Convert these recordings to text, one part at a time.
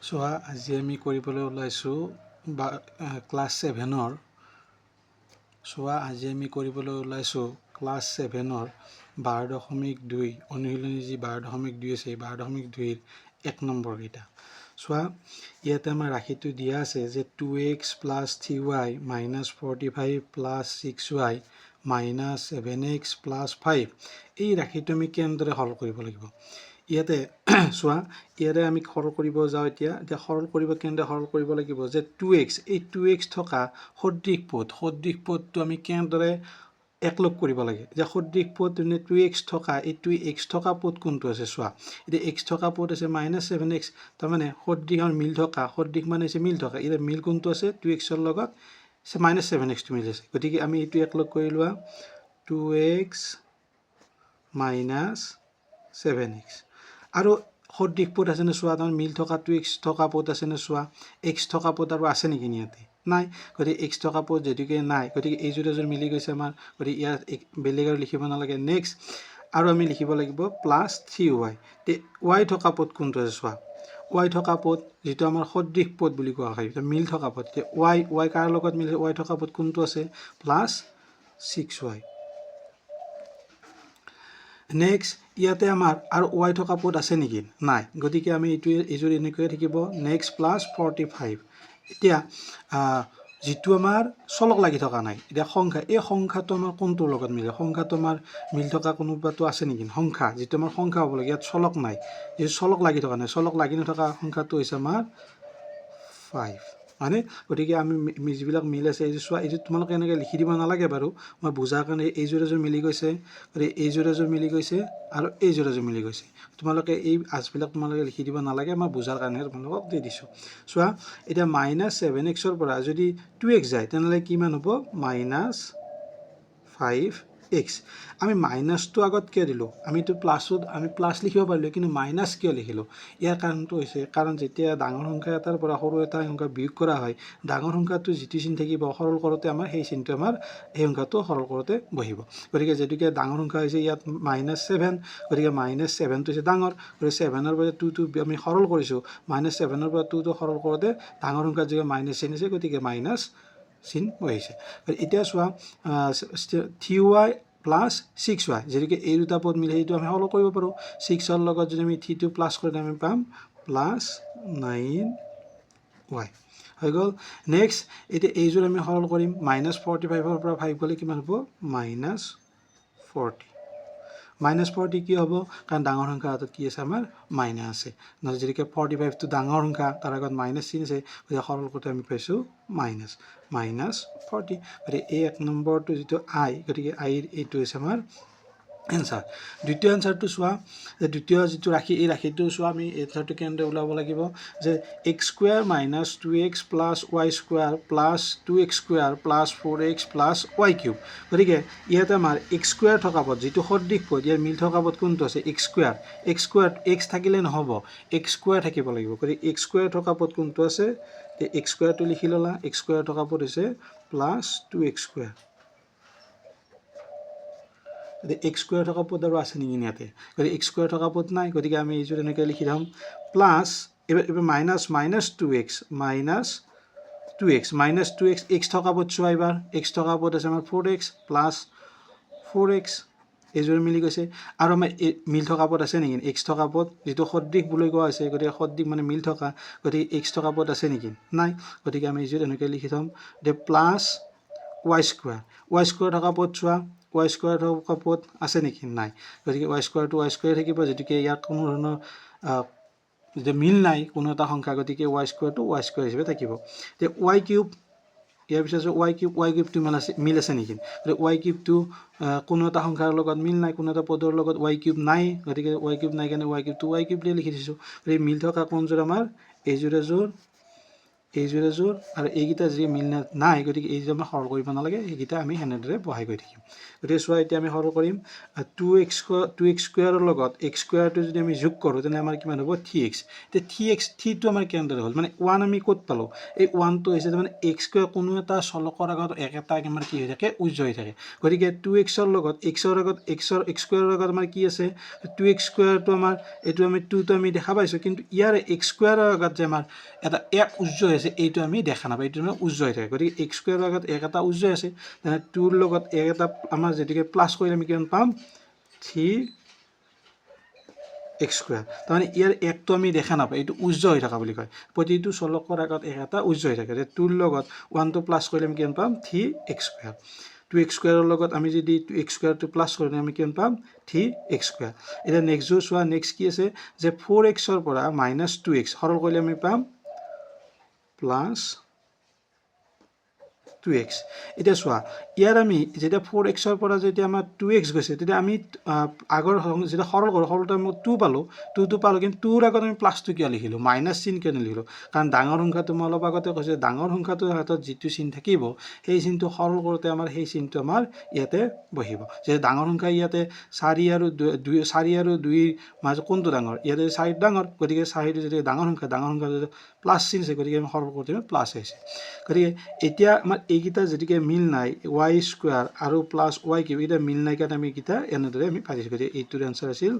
চোৱা আজি আমি কৰিবলৈ ওলাইছোঁ ক্লাছ 7-ৰ ক্লাছ 7-ৰ 12.2 অনুশীলনী যি 12.2 আছে 12.2 1 নম্বৰ কেইটা চোৱা ইয়াতে আমাৰ ৰাশিটো দিয়া আছে যে 2x + 3y - 45 + 6y - 7x + 5 এই ৰাশিটো আমি কেনেদৰে হল কৰিব লাগিব ইয়াতে চোৱা ইয়াতে আমি সৰল কৰিব যাওঁ এতিয়া সৰল কৰিব কেনেদৰে সৰল কৰিব লাগিব যে 2x এই 2x থকা সদৃশ পদটো আমি কেনেদৰে একলগ কৰিব লাগে যে সদৃশ পদ 2x থকা এই 2x থকা পদ কোনটো আছে চোৱা এতিয়া x থকা পদ আছে -7x তাৰ মানে সদৃশৰ মিল থকা সদৃশ মানে আছে মিল থকা এতিয়া মিল কোনটো আছে 2x ৰ লগত -7x টো মিল আছে গতিকে আমি এইটো একলগ কৰি লোৱা 2x - 7x আৰু সদৃশ পদ আছে নে চোৱা তাৰ মিল থকা 2x থকা পদ আছে নে চোৱা x থকা পদ আৰু আছে নেকি ইয়াতে নাই গতিকে x থকা পদ যেদিকে নাই গতিকে এই যোৰ মিলি গৈছে আমাৰ গতিকে ইয়াত বেলেগ আৰু লিখিব নালাগে নেক্সট আৰু আমি লিখিব লাগিব +3y তে y থকা পদ কোনটো আছে চোৱা y থকা পদ যেটো আমাৰ সদৃশ পদ বুলি কোৱা হয় এটা মিল থকা পদ তে y কাৰ লগত মিলে y থকা পদ কোনটো আছে +6y নেক্সট ইয়াতে আমাৰ আৰু y থকা পদ আছে নেকি নাই গতিকে আমি এইযোৰ এনেকৈ থাকিব নেক্সট +45 এতিয়া যেটো আমাৰ চলক লাগি থকা নাই এতিয়া সংখ্যা এই সংখ্যাটো আমাৰ কোনটোৰ লগত মিলে সংখ্যাটো আমাৰ মিল থকা কোনোবাটো আছে নেকি সংখ্যা যেটো আমাৰ সংখ্যা হ'ব লাগে ইয়াত চলক নাই এই চলক লাগি থকা নাই চলক লাগি নথকা সংখ্যাটো হৈছে আমাৰ 5 মানে গতিকে আমি যিবিলাক মিল আছে এই যে চোৱা এই যে তোমালোকে এনেকৈ লিখি দিব নালাগে বাৰু মই বুজাৰ কাৰণে এই যোৰ মিলি গৈছে গতিকে এই যোৰ মিলি গৈছে আৰু এই যোৰ মিলি গৈছে তোমালোকে এই আজবিলাক তোমালোকে লিখি দিব নালাগে মই বুজাৰ কাৰণে তোমালোকক দি দিছোঁ চোৱা এতিয়া -7x ৰ পৰা যদি 2x যায় তেনেহ'লে কিমান হ'ব -5x আমি মাইনাছটো আগত কিয় দিলোঁ আমিতো আমি প্লাছ লিখিব পাৰিলোঁ কিন্তু মাইনাছ কিয় লিখিলোঁ ইয়াৰ কাৰণটো হৈছে কাৰণ যেতিয়া ডাঙৰ সংখ্যা এটাৰ পৰা সৰু এটা সংখ্যা বিয়োগ কৰা হয় ডাঙৰ সংখ্যাটো যিটো চিন থাকিব সৰল কৰোঁতে আমাৰ সেই চিনটো আমাৰ এই সংখ্যাটো সৰল কৰোঁতে বহিব গতিকে যেতুকে ডাঙৰ সংখ্যা হৈছে ইয়াত -7 গতিকে -7টো হৈছে ডাঙৰ গতিকে 7ৰ পৰা 2টো আমি সৰল কৰিছোঁ -7ৰ পৰা 2টো সৰল কৰোঁতে ডাঙৰ সংখ্যাৰ জেগাত মাইনাছ চিন আছে গতিকে মাইনাছ চিন বহিছে এতিয়া চোৱা 3y + 6y যেনেকৈ এই দুটা পদ মিলে সেইটো আমি সৰল কৰিব পাৰোঁ 6ৰ লগত যদি আমি 3টো প্লাছ কৰিলে আমি পাম +9y হৈ গ'ল নেক্সট এতিয়া এইযোৰ আমি সৰল কৰিম -45ৰ পৰা 5 গ'লে কিমান হ'ব -40 -40 কি হ'ব কাৰণ ডাঙৰ সংখ্যা হাতত কি আছে আমাৰ মাইনাছ আছে নহ'লে যেনেকৈ 45টো ডাঙৰ সংখ্যা তাৰ আগত মাইনাছ চিন আছে গতিকে সৰল কৰোঁতে আমি পাইছোঁ -40 গতিকে এই 1 নম্বৰটো যিটো আই গতিকে আইৰ এইটো হৈছে আমাৰ এনসাৰ দ্বিতীয় এনসাৰটো চোৱা যে দ্বিতীয় যিটো ৰাশি এই ৰাশিটো চোৱা আমি এনসাৰটো কেনেদৰে ওলাব লাগিব যে x² - 2x + y² + 2x² + 4x + y³ গতিকে ইয়াতে আমাৰ x² থকা পদ যিটো সদৃশ পদ ইয়াৰ মিল থকা পদ কোনটো আছে x² x থাকিলে নহ'ব x² থাকিব লাগিব গতিকে x² থকা পদ কোনটো আছে x² টো লিখি ল'লা x² থকা পদ হৈছে +2x²। x² থকা পদ আৰু আছে নেকি ইয়াতে গতিকে x² থকা পদ নাই গতিকে আমি এইযোৰ এনেকৈ লিখি থ'ম প্লাছ এবাৰ -2x x থকা পদ চোৱা এবাৰ x থকা পদ আছে আমাৰ 4x + 4x এইযোৰ মিলি গৈছে আৰু আমাৰ মিল থকা পদ আছে নেকি x থকা পদ যিটো সদৃশ বুলি কোৱা হৈছে গতিকে সদৃশ মানে মিল থকা গতিকে x থকা পদ আছে নেকি নাই গতিকে আমি এইযোৰ এনেকৈ লিখি থ'ম যে +y² থকা পদ চোৱা y² থকা পদ আছে নেকি নাই গতিকে y² থাকিব যেতুকে ইয়াত কোনো ধৰণৰ যে মিল নাই কোনো এটা সংখ্যা গতিকে y² হিচাপে থাকিব তে y³ ইয়াৰ পিছত y³ মিল আছে নেকি গতিকে y³ কোনো এটা সংখ্যাৰ লগত মিল নাই কোনো এটা পদৰ লগত y³ নাই গতিকে y³ নাই কাৰণে y³ লিখি দিছোঁ গতিকে মিল থকা কোনযোৰ আমাৰ এইযোৰ এযোৰ এইযোৰে যোৰ আৰু এইকেইটা যি মিল নাই গতিকে এই যে আমি সৰল কৰিব নালাগে এইকেইটা আমি সেনেদৰে বহাই গৈ থাকিম গতিকে চোৱা এতিয়া আমি সৰল কৰিম 2x স্কুৱেৰৰ লগত x স্কুৱেৰটো যদি আমি যোগ কৰোঁ তেনে আমাৰ কিমান হ'ব 3x এতিয়া 3টো আমাৰ কেনেদৰে হ'ল মানে 1 আমি ক'ত পালোঁ এই 1টো হৈছে মানে x স্কুৱেৰ কোনো এটা চলকৰ আগত একেটা আমাৰ কি হৈ থাকে উজ্জ্ব হৈ থাকে গতিকে 2xৰ লগত xৰ আগত x স্কুৱেৰৰ লগত আমাৰ কি আছে 2x স্কুৱেৰটো আমাৰ এইটো আমি 2টো আমি দেখা পাইছোঁ কিন্তু ইয়াৰে x স্কুৱেৰৰ আগত যে আমাৰ এটা এক উজ্জ্ব আছে এইটো আমি দেখা নাপাওঁ এইটো মানে উজ্জ্ব হৈ থাকে গতিকে x স্কুৱেৰৰ আগত এক এটা উজ্জ্ব আছে তেনে 2ৰ লগত এক এটা আমাৰ যেতিয়াকৈ প্লাছ কৰিলে আমি কিমান পাম 3x স্কুৱেৰ তাৰমানে ইয়াৰ একটো আমি দেখা নাপাওঁ এইটো উজ্জ্ব হৈ থকা বুলি কয় প্ৰতিটো চলকৰ আগত এক এটা উজ্জ্ব হৈ থাকে 2ৰ লগত 1টো প্লাছ কৰিলে আমি কিমান পাম 3x স্কুৱেৰ 2x স্কুৱেৰৰ লগত আমি যদি 2x স্কুৱেৰটো প্লাছ কৰিলে আমি কিমান পাম 3x স্কুৱেৰ এতিয়া নেক্সটযোৰ চোৱা নেক্সট কি আছে যে 4xৰ পৰা -2x সৰল কৰিলে আমি পাম প্লাছ 2x এতিয়া চোৱা ইয়াৰ আমি যেতিয়া 4xৰ পৰা যেতিয়া আমাৰ 2x গৈছে তেতিয়া আমি আগৰ যেতিয়া সৰল কৰোঁ সৰলতে আমি 2 পালোঁ 2টো পালোঁ কিন্তু 2ৰ আগত আমি প্লাছটো কিয় লিখিলোঁ মাইনাছ চিন কিয় নিলিখিলোঁ কাৰণ ডাঙৰ সংখ্যাটো মই অলপ আগতে কৈছোঁ ডাঙৰ সংখ্যাটোৰ হাতত যিটো চিন থাকিব সেই চিনটো সৰল কৰোঁতে আমাৰ সেই চিনটো আমাৰ ইয়াতে বহিব যে ডাঙৰ সংখ্যা ইয়াতে 4 আৰু 2ৰ মাজত কোনটো ডাঙৰ ইয়াতে 4 ডাঙৰ গতিকে 4টো যদি ডাঙৰ সংখ্যা যদি প্লাছ চিন আছে গতিকে আমি সৰল কৰোঁতে প্লাছ আহিছে গতিকে এতিয়া আমাৰ এইকেইটা যেতিকে মিল নাই y স্কুৱেৰ আৰু প্লাছ y কিউব এইকেইটা মিল নাই কাৰণে আমি এইকেইটা এনেদৰে আমি পাইছোঁ গতিকে এইটোৰ এনচাৰ আছিল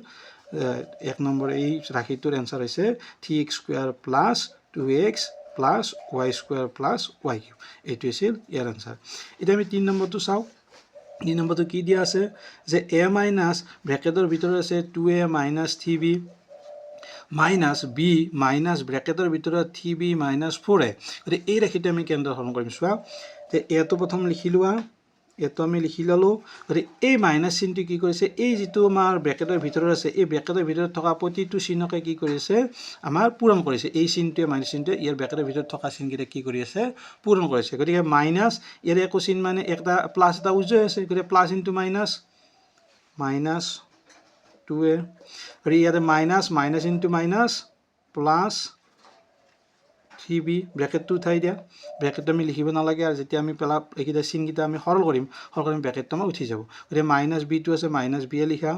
1 নম্বৰ এই ৰাশিটোৰ এনচাৰ হৈছে 3x square plus 2x plus y square plus y cube এইটো আছিল ইয়াৰ এনচাৰ এতিয়া আমি 3 নম্বৰটো চাওঁ 3 নম্বৰটো কি দিয়া আছে যে a মাইনাছ ব্ৰেকেটৰ ভিতৰত আছে 2a minus 3b minus b minus ব্ৰেকেটৰ ভিতৰত 3b মাইনাছ 4a গতিকে এই ৰাশিটো আমি কেনেদৰে সৰল কৰিম চোৱা যে এটো প্ৰথম লিখি লোৱা এটো আমি লিখি ল'লোঁ গতিকে এই মাইনাছ চিনটো কি কৰিছে এই যিটো আমাৰ ব্ৰেকেটৰ ভিতৰত আছে এই ব্ৰেকেটৰ ভিতৰত থকা প্ৰতিটো চিনকে কি কৰিছে আমাৰ পূৰণ কৰিছে এই চিনটোৱে মাইনাছ চিনটোৱে ইয়াৰ ব্ৰেকেটৰ ভিতৰত থকা চিনকেইটা কি কৰি আছে পূৰণ কৰিছে গতিকে মাইনাছ ইয়াৰ একো চিন মানে একটা প্লাছ এটা উজ্জ্ব আছে গতিকে প্লাছ ইনটু মাইনাছ 2a আৰু ইয়াতে minus into minus plus 3b ব্ৰেকেটটো উঠাই দিয়া ব্ৰেকেটটো আমি লিখিব নালাগে আৰু যেতিয়া আমি এইকেইটা চিনকেইটা আমি সৰল কৰিম ব্ৰেকেটটো আমাৰ উঠি যাব গতিকে মাইনাছ বিটো আছে মাইনাছ বি লিখা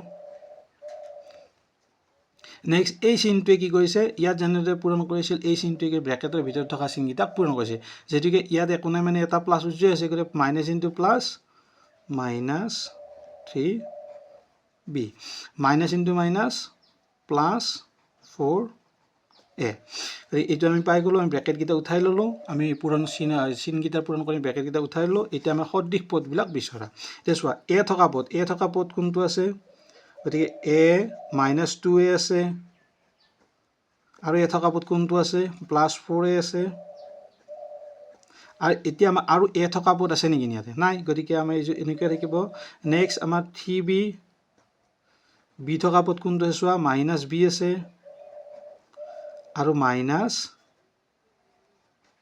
নেক্সট এই চিনটোৱে কি কৰিছে ইয়াত যেনেদৰে পূৰণ কৰিছিল এই চিনটোৱে ব্ৰেকেটৰ ভিতৰত থকা চিনকেইটাক পূৰণ কৰিছে যেতিকে ইয়াত একো নাই মানে এটা প্লাছ উজ্জ্ব আছে গতিকে minus into plus minus 3b minus into minus plus 4a এইটো আমি পাই গ'লোঁ আমি ব্ৰেকেটকেইটা উঠাই ল'লোঁ আমি পূৰণ চিনকেইটা পূৰণ কৰি ব্ৰেকেটকেইটা উঠাই ল'লোঁ এতিয়া আমাৰ সদৃশ পদবিলাক বিচৰা এতিয়া চোৱা এ থকা পদ কোনটো আছে গতিকে a মাইনাছ 2a আছে আৰু এ থকা পদ কোনটো আছে প্লাছ 4a আছে আৰু এতিয়া আমাৰ আৰু এ থকা পদ আছে নেকি ইয়াতে নাই গতিকে আমাৰ এনেকৈ থাকিব নেক্সট আমাৰ 3b বি থকা পদ কোনটো আছে চোৱা মাইনাছ b আছে আৰু মাইনাছ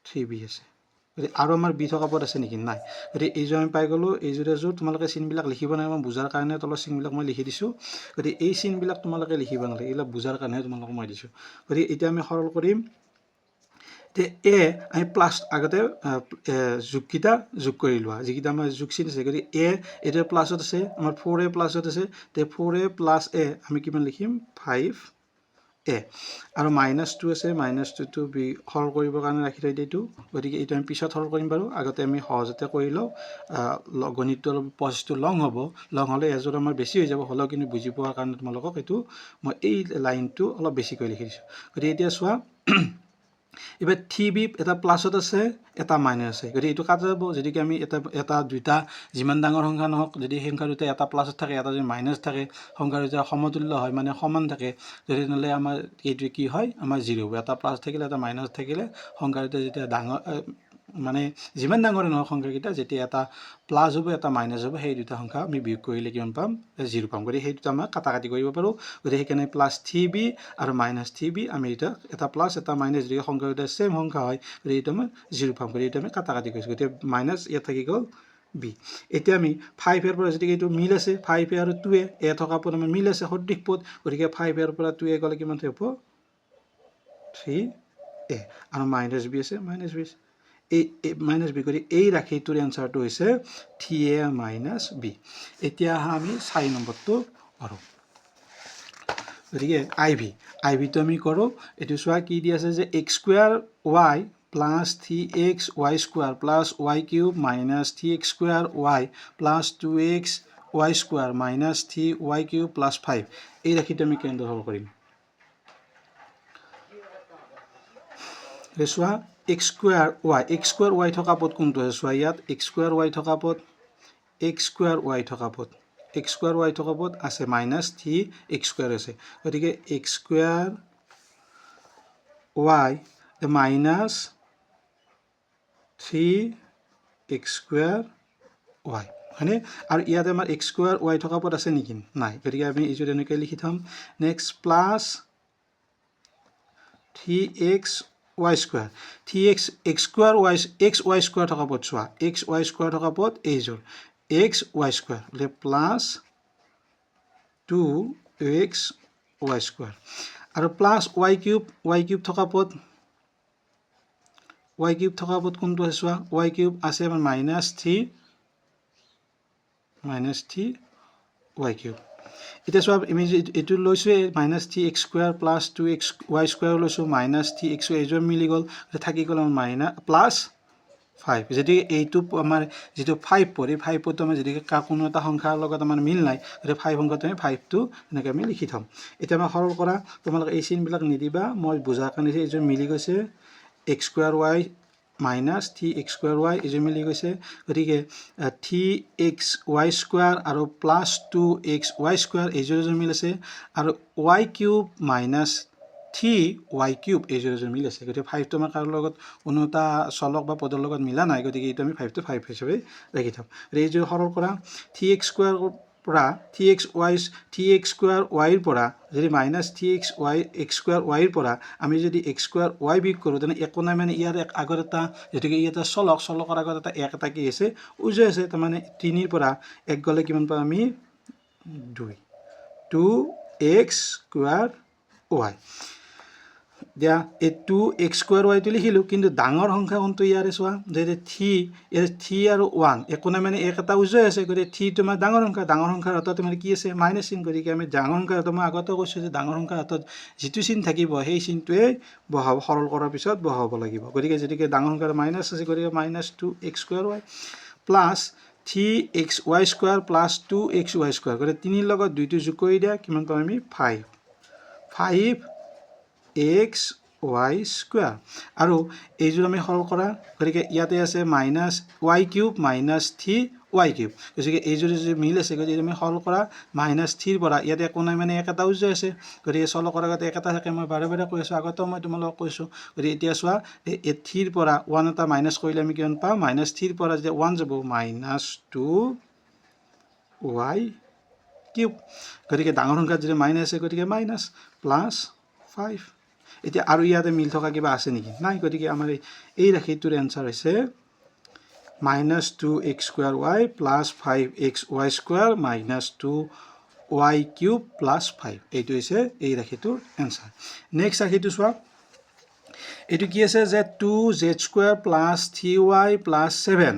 3b আছে গতিকে আৰু আমাৰ বি থকা পদ আছে নেকি নাই গতিকে এইযোৰ আমি পাই গ'লোঁ এইযোৰ তোমালোকে চিনবিলাক লিখিব নাই মই বুজাৰ কাৰণে তলৰ চিনবিলাক মই লিখি দিছোঁ গতিকে এই চিনবিলাক তোমালোকে লিখিব নালাগে এইবিলাক বুজাৰ কাৰণেহে তোমালোকক মই দিছোঁ গতিকে এতিয়া আমি সৰল কৰিম এতিয়া এ আমি প্লাছ আগতে যোগকেইটা যোগ কৰি লোৱা যিকেইটা আমাৰ যোগ চিন আছে গতিকে এ এতিয়া প্লাছত আছে আমাৰ 4a প্লাছত আছে তে 4a প্লাছ a আমি কিমান লিখিম 5a আৰু মাইনাছটো আছে মাইনাছটো বি সৰল কৰিবৰ কাৰণে ৰাখি থৈ দিছোঁ গতিকে এইটো আমি পিছত সৰল কৰিম বাৰু আগতে আমি সহজতে কৰি লওঁ গণিতটো অলপ প্ৰচেছটো লং হ'লে এযোৰ আমাৰ বেছি হৈ যাব হ'লেও কিন্তু বুজি পোৱাৰ কাৰণে তোমালোকক এইটো মই এই লাইনটো অলপ বেছিকৈ লিখি দিছোঁ গতিকে এতিয়া চোৱা এবাৰ 3b এটা প্লাছত আছে এটা মাইনাছ আছে গতিকে এইটো কাটা যাব যদিকে আমি এটা দুটা যিমান ডাঙৰ সংখ্যা নহওক যদি সংখ্যা দুটা এটা প্লাছত থাকে এটা যদি মাইনাছ থাকে সংখ্যা দুটা সমতুল্য হয় মানে সমান থাকে যদি তেনেহ'লে আমাৰ এইটো কি হয় আমাৰ 0 হ'ব এটা প্লাছ থাকিলে এটা মাইনাছ থাকিলে সংখ্যা দুটা যেতিয়া ডাঙৰ মানে যিমান ডাঙৰে নহওক সংখ্যাকেইটা যেতিয়া এটা প্লাছ হ'ব এটা মাইনাছ হ'ব সেই দুটা সংখ্যা আমি বিয়োগ কৰিলে কিমান পাম 0 পাম গতিকে সেইটো আমাৰ কাটাকাটি কৰিব পাৰোঁ গতিকে সেইকাৰণে প্লাছ 3b আৰু মাইনাছ 3b আমি এটা প্লাছ এটা মাইনাছ যদি সংখ্যা দুটা ছেম সংখ্যা হয় গতিকে এইটো আমাৰ 0 পাম গতিকে এইটো আমি কাটাকাটি কৰিছোঁ গতিকে মাইনাছ ইয়াত থাকি গ'ল b এতিয়া আমি 5a পৰা যদি এইটো মিল আছে 5a আৰু 2a এ থকা পদ আমাৰ মিল আছে সদৃশ পদ গতিকে 5a পৰা 2a গ'লে কিমান হ'ব 3 এ আৰু মাইনাছ বি আছে মাইনাছ বি এই মাইনাছ বি কৰি এই ৰাশিটোৰ এনচাৰটো হৈছে 3a মাইনাছ বি এতিয়া আমি 4 নম্বৰটো কৰোঁ গতিকে আই ভিটো আমি কৰোঁ এইটো চোৱা কি দি আছে যে x square Y plus 3x y square plus y cube minus 3x square y plus 2x y square minus 3y cube plus 5 এই ৰাশিটো আমি কেনেদৰে সৰল কৰিম চোৱা x স্কুৱাৰ y থকা পদ কোনটো আছে চোৱা ইয়াত x স্কুৱাৰ y থকা পদ x স্কুৱাৰ y থকা পদ x স্কুৱাৰ y থকা পদ আছে মাইনাছ 3x স্কুৱাৰ আছে গতিকে x square y minus 3x square y হয়নে আৰু ইয়াতে আমাৰ x স্কুৱাৰ y থকা পদ আছে নেকি নাই গতিকে আমি এইটো এনেকৈ লিখি থম next plus 3x y square 3x x square y x y square থকা পদ চোৱা x y স্কুৱাৰ থকা পদ এইযোৰ x y স্কুৱাৰ বোলে প্লাছ 2x y স্কুৱাৰ আৰু প্লাছ y কিউব থকা পদ কোনটো আছে চোৱা y কিউব আছে আমাৰ মাইনাছ 3 y কিউব এতিয়া চোৱা আমি এইটো লৈছোঁ minus 3x square plus 2x y square লৈছোঁ মাইনাছ 3x এইযোৰ মিলি গ'ল থাকি গ'ল আমাৰ মাইনাছ প্লাছ 5 যদি এইটো আমাৰ যিটো 5 পৰে 5টো আমাৰ যদি কোনো এটা সংখ্যাৰ লগত আমাৰ মিল নাই গতিকে 5 সংখ্যাটো আমি 5টো এনেকৈ আমি লিখি থম এতিয়া আমাৰ সৰল কৰা তোমালোকে এই চিনবিলাক নিদিবা মই বুজাৰ কাৰণে এইযোৰ মিলি গৈছে x square y minus 3x square y এইযোৰ মিলি গৈছে গতিকে 3x y স্কুৱাৰ আৰু প্লাছ 2x y স্কুৱাৰ এইযোৰ মিল আছে আৰু y cube minus 3y cube এইযোৰ মিল আছে গতিকে 5টো আমাৰ কাৰো লগত কোনো এটা চলক বা পদৰ লগত মিলা নাই গতিকে এইটো আমি 5টো 5 হিচাপে ৰাখি থম এইযোৰ সৰল কৰা 3x স্কুৱাৰ পৰা 3x স্কুৱাৰ y ৰ পৰা যদি মাইনাছ 3x স্কুৱাৰ y ৰ পৰা আমি যদি x স্কুৱাৰ y বিয়োগ কৰোঁ তেনে একো নাই মানে ইয়াৰ আগত এটা গতিকে ই এটা চলকৰ আগত এটা এটা কি আছে উজৈ আছে তাৰমানে 3 ৰ পৰা 1 গ'লে কিমান পাম আমি 2x স্কুৱাৰ y দিয়া এই 2x স্কুৱাৰ yটো লিখিলোঁ কিন্তু ডাঙৰ সংখ্যা কোনটো ইয়াৰে চোৱা যে 3 আৰু 1 একো নাই মানে এটা উজৈ আছে গতিকে 3 তোমাৰ ডাঙৰ সংখ্যাৰ হাতত তোমাৰ কি আছে মাইনাছ চিন গতিকে আমি ডাঙৰ সংখ্যাৰ হাতত মই আগতে কৈছোঁ যে ডাঙৰ সংখ্যাৰ হাতত যিটো চিন থাকিব সেই চিনটোৱে সৰল কৰাৰ পিছত বহাব লাগিব গতিকে যদিকে ডাঙৰ সংখ্যাৰ মাইনাছ আছে গতিকে minus 2x square y plus 3xy square plus 2xy square গতিকে 3ৰ লগত 2টো যোগ কৰি দিয়া কিমান পাম আমি 5x y স্কুৱাৰ আৰু এইযোৰ আমি সৰল কৰা গতিকে ইয়াতে আছে minus y cube minus 3y cube গতিকে এইযোৰ যদি মিল আছে গতিকে আমি সৰল কৰা মাইনাছ 3ৰ পৰা ইয়াতে একো নাই মানে এটা উজৈ আছে গতিকে চলক কৰাৰ আগতে এটা থাকে মই বাৰে বাৰে কৈ আছোঁ আগতেও মই তোমালোকক কৈছোঁ গতিকে এতিয়া চোৱা এই 3ৰ পৰা 1 এটা মাইনাছ কৰিলে আমি কিমান পাওঁ মাইনাছ 3ৰ পৰা যেতিয়া 1 যাব মাইনাছ 2y কিউব গতিকে ডাঙৰ সংখ্যাত যদি মাইনাছ আছে গতিকে মাইনাছ প্লাছ 5 এতিয়া আৰু ইয়াতে মিল থকা কিবা আছে নেকি নাই গতিকে আমাৰ এই ৰাশিটোৰ এনচাৰ হৈছে minus 2x square y plus 5x y square minus 2y cube plus 5 এইটো হৈছে এই ৰাশিটোৰ এনচাৰ নেক্সট ৰাশিটো চোৱা এইটো কি আছে যে 2z square plus 3y plus 7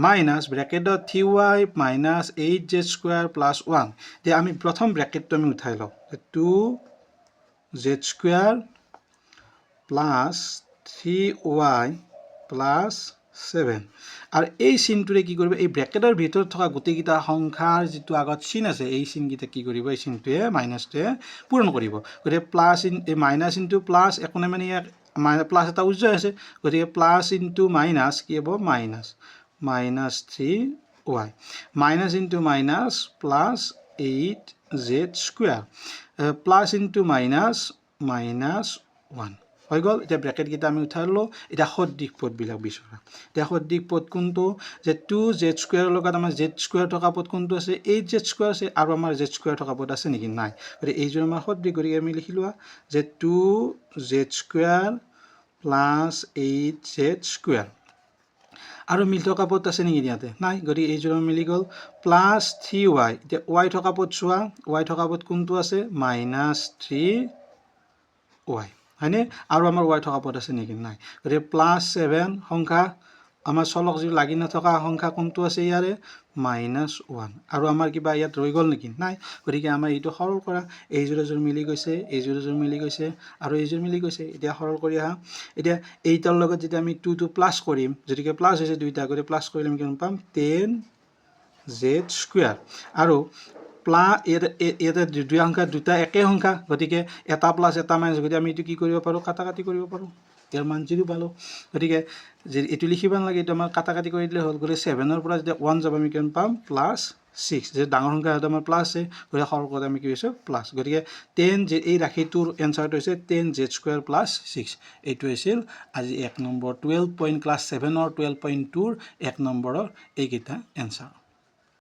minus ব্ৰেকেটত 3y minus 8z square plus 1 এতিয়া আমি প্ৰথম ব্ৰেকেটটো আমি উঠাই লওঁ 2z square plus 3y plus 7 আৰু এই চিনটোৰে কি কৰিব এই ব্ৰেকেটৰ ভিতৰত থকা গোটেইকেইটা সংখ্যাৰ যিটো আগত চিন আছে এই চিনকেইটা কি কৰিব এই চিনটোৱে মাইনাছটোৱে পূৰণ কৰিব গতিকে প্লাছ এই মাইনাছ ইনটু প্লাছ একো নাই মানে ইয়াৰ প্লাছ এটা উজৈ আছে গতিকে প্লাছ ইনটু মাইনাছ কি হ'ব minus 3y minus into minus plus 8z square plus into minus 1 হৈ গ'ল এতিয়া ব্ৰেকেটকেইটা আমি উঠাই ল'লোঁ এতিয়া সদৃশ পদবিলাক বিচৰা এতিয়া সদৃশ পদ কোনটো যে 2z স্কুৱাৰৰ লগত আমাৰ z স্কুৱাৰ থকা পদ কোনটো আছে 8z স্কুৱাৰ আছে আৰু আমাৰ z স্কুৱাৰ থকা পদ আছে নেকি নাই গতিকে এইযোৰ আমাৰ সদৃশ গতিকে আমি লিখি লোৱা যে 2z square plus 8z square আৰু মিল থকা পদ আছে নেকি ইয়াতে নাই গতিকে এইযোৰ মিলি গ'ল প্লাছ 3y এতিয়া y থকা পদ চোৱা y থকা পদ কোনটো আছে মাইনাছ 3y হয়নে আৰু আমাৰ y থকা পদ আছে নেকি নাই গতিকে +7 সংখ্যা আমাৰ চলক যি লাগি নথকা সংখ্যা কোনটো আছে ইয়াৰে -1 আৰু আমাৰ কিবা ইয়াত ৰৈ গ'ল নেকি নাই গতিকে আমাৰ এইটো সৰল কৰা এই যোৰ মিলি গৈছে এই যোৰ মিলি গৈছে আৰু এই যোৰ মিলি গৈছে এতিয়া সৰল কৰি আহা এতিয়া এইটাৰ লগত যেতিয়া আমি 2 টো প্লাস কৰিম গতিকে প্লাস হৈছে দুইটা গতিকে প্লাস কৰিলে আমি কিমান পাম 10z² আৰু এটা দুই সংখ্যা দুটা একে সংখ্যা গতিকে এটা প্লাস এটা মাইনাস গতিকে আমি এইটো কি কৰিব পাৰো কাটাকাটি কৰিব পাৰো ইয়াৰ মান 0 পালো গতিকে যে এটো লিখিব নালাগে এটো আমাৰ কাটাকাটি কৰি দিলে হ'ল গতিকে 7 ৰ পৰা যেতিয়া 1 যাব আমি কিমান পাম +6 যে ডাঙৰ সংখ্যা হতে আমাৰ প্লাস আছে গতিকে সৰল কৰি আমি কি হৈছে প্লাস গতিকে 10 যে এই ৰাশিটোৰ এনসাৰটো হৈছে 10z² + 6 এইটো আছিল আজি 1 নম্বৰ 12 পইণ্ট ক্লাছ 7 ৰ 12.2 ৰ 1 নম্বৰৰ এইকেইটা এনসাৰ